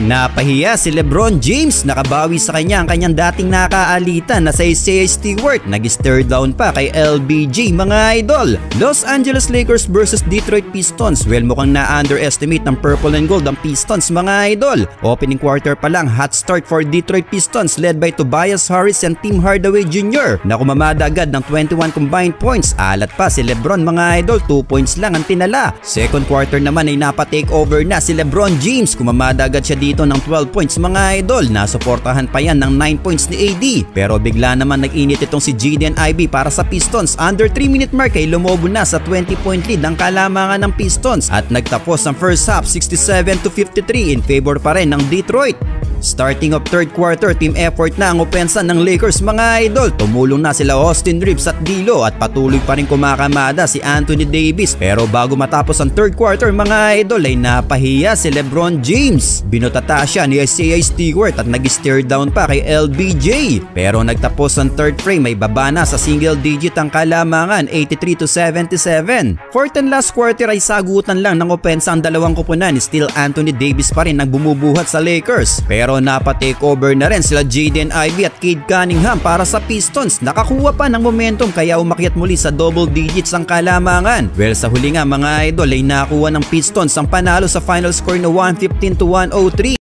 Napahiya si LeBron James, nakabawi sa kanya ang kanyang dating nakaalitan na sa Isaiah Stewart, nag-stare down pa kay LBJ mga idol. Los Angeles Lakers versus Detroit Pistons, well mukhang na-underestimate ng purple and gold ang Pistons mga idol. Opening quarter pa lang, hot start for Detroit Pistons led by Tobias Harris and Tim Hardaway Jr. na kumamada agad ng 21 combined points. Alat pa si LeBron mga idol, 2 points lang ang tinala. Second quarter naman ay napa-take over na si LeBron James, kumamada agad siya dito ng 12 points mga idol. Nasuportahan pa yan ng 9 points ni AD. Pero bigla naman nag-init itong si Jaden Ivey para sa Pistons. Under 3-minute mark ay lumobo na sa 20-point lead ang kalamangan ng Pistons at nagtapos ang first half 67-53 in favor pa rin ng Detroit. Starting of third quarter, team effort na ang opensa ng Lakers mga idol. Tumulong na sila Austin Reeves at D'Lo at patuloy pa rin kumakamada si Anthony Davis. Pero bago matapos ang third quarter mga idol ay napahiya si LeBron James. Binutata siya ni Isaiah Stewart at nag-stare down pa kay LBJ. Pero nagtapos ang third frame ay baba na sa single digit ang kalamangan, 83-77. Fourth and last quarter ay sagutan lang ng opensa ang dalawang koponan. Still Anthony Davis pa rin ang bumubuhat sa Lakers. Pero napa-takeover na rin sila Jaden Ivey at Cade Cunningham para sa Pistons. Nakakuha pa ng momentum kaya umakyat muli sa double digits ang kalamangan. Well, sa huli nga mga idol ay nakuha ng Pistons ang panalo sa final score na 115-103.